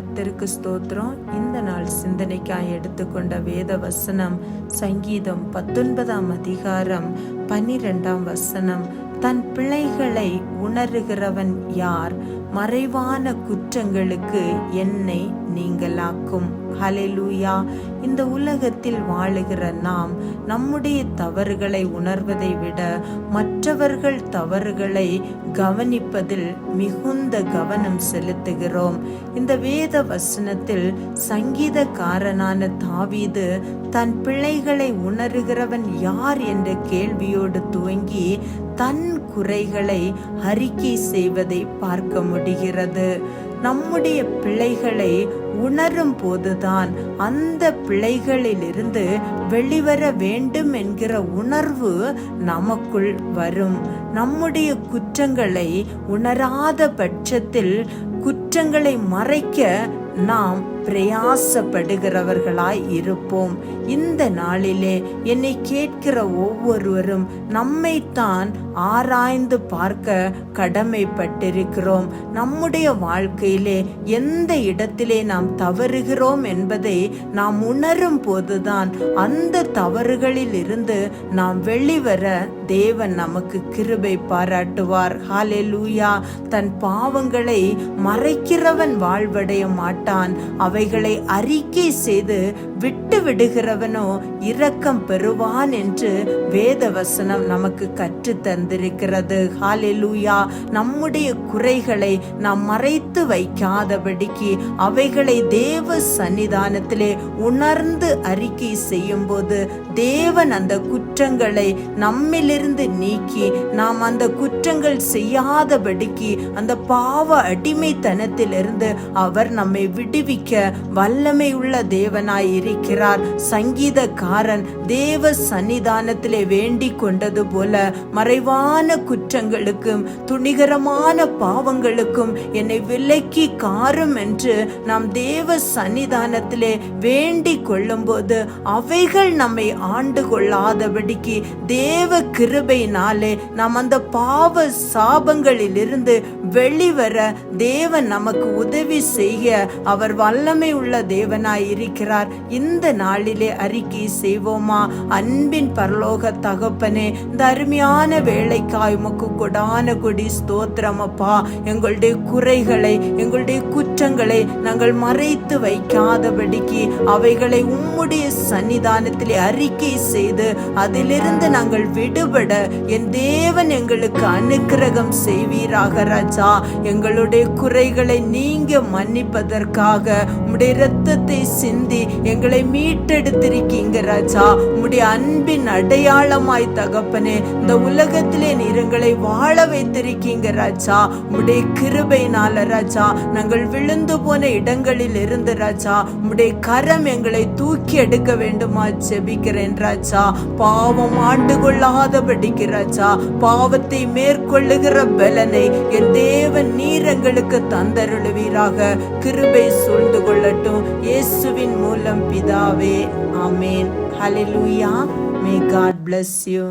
கர்த்தருக்கு ஸ்தோத்திரம். இந்த நாள் சிந்தனைக்காய் எடுத்துக்கொண்ட வேத வசனம் சங்கீதம் 19 அதிகாரம் 12 தன் பிழைகளை உணர்கிறவன் யார்? மறைவான குற்றங்களுக்கு என்னை நீங்களாக்கும். ஹல்லேலூயா. இந்த உலகத்தில் வாழுகிற நாம் நம்முடைய தவறுகளை உணர்வதை விட மற்றவர்கள் தவறுகளை கவனிப்பதில் மிகுந்த கவனம் செலுத்துகிறோம். இந்த வேத வசனத்தில் சங்கீதக்காரனான தாவீது தன் பிழைகளை உணர்கிறவன் யார் என்ற கேள்வியோடு துவங்கி தன் குறைகளை அறிக்கை செய்வதை பார்க்க முடிகிறது. நம்முடைய பிழைகளை உணரும் போதுதான் அந்த பிழைகளிலிருந்து வெளிவர வேண்டும் என்கிற உணர்வு நமக்குள் வரும். நம்முடைய குற்றங்களை உணராத பட்சத்தில் குற்றங்களை மறைக்க நாம் பிரயாசப்படுகிறவர்களாய் இருப்போம். இந்த நாளிலே என்னை கேட்கிற ஒவ்வொருவரும் நம்மைத்தான் ஆராய்ந்து பார்க்க கடமைப்பட்டிருக்கிறோம். நம்முடைய வாழ்க்கையிலே எந்த இடத்திலே நாம் தவறுகிறோம் என்பதை நாம் உணரும் போதுதான் அந்த தவறுகளில் இருந்து நாம் வெளிவர தேவன் நமக்கு கிருபை பாராட்டுவார். ஹல்லேலூயா. தன் பாவங்களை மறைக்கிறவன் வாழ்வடைய மாட்டான். அவைகளை அறிக்கை செய்து விட்டு விடுகிறவனோ இரக்கம் பெறுவான் என்று வேத வசனம் நமக்கு கற்று தந்திருக்கிறது. ஹல்லேலூயா. நம்முடைய குறைகளை நாம் மறைத்து வைக்காதபடிக்கு அவைகளை தேவ சன்னிதானத்திலே உணர்ந்து அறிக்கை செய்யும் போது தேவன் அந்த குற்றங்களை நம்மிலிருந்து நீக்கி நாம் அந்த குற்றங்கள் செய்யாதபடிக்கு அந்த பாவ அடிமைத்தனத்திலிருந்து அவர் நம்மை விடுவிக்க வல்லமை உள்ள தேவனாய் இருக்கிறார். சங்கீதக்காரன் தேவ சன்னிதானத்திலே வேண்டிக் கொண்டது போல மறைவான குற்றங்களுக்கும் துணிகரமான பாவங்களுக்கும் என்னை விலக்கி காரும் என்று நாம் தேவ சன்னிதானத்திலே வேண்டிக் கொள்ளும் போது அவைகள் நம்மை ஆண்டு கொள்ளாதபடிக்கு தேவ கிருபையினாலே நாம் அந்த பாவ சாபங்களிலிருந்து வெளிவர தேவன் நமக்கு உதவி செய்ய அவர் வல்லமை உள்ள தேவனாய் இருக்கிறார். இந்த நாளிலே அறிக்கை செய்வோமா? அன்பின் பரலோக தகப்பனே, இந்த அருமையான வேலைக்காய் உமக்கு கொடான கொடி ஸ்தோத்திரம் அப்பா. எங்களுடைய குறைகளை எங்களுடைய குற்றங்களை நாங்கள் மறைத்து வைக்காதபடிக்கு அவைகளை உம்முடைய சன்னிதானத்திலே அறிக்கை செய்து அதிலிருந்து நாங்கள் விடுபட என் தேவன் எங்களுக்கு அனுக்கிரகம் செய்வீராக ராஜா. எங்களுடைய குறைகளை நீங்க மன்னிப்பதற்காக உம்முடைய இரத்தத்தை சிந்தி எங்களை மீட்டெடுத்திருக்கீங்க ராஜா. உம்முடைய அன்பின் அடையாளமாய் தகப்பனே இந்த உலகத்திலே நீர் எங்களை வாழ வைத்திருக்கீங்க ராஜா. உம்முடைய கிருபையினால ராஜா நாங்கள் விழுந்து போன இடங்களில் இருந்து ராஜா உம்முடைய கரம் எங்களை தூக்கி எடுக்க வேண்டுமா ஜெபிக்கிறேன் ராஜா. பாவம் ஆண்டு கொள்ளாதபடிக்கு ராஜா பாவத்தை மேற்கொள்ளுகிற பலனை என் தேவன் நீர் எங்களுக்கு தந்தருளுவீராக. கிருபை சூழ்ந்து கொள்ளட்டும் இயேசுவின் மூலம் பிதாவே. ஆமென். ஹல்லேலூயா. May God bless you.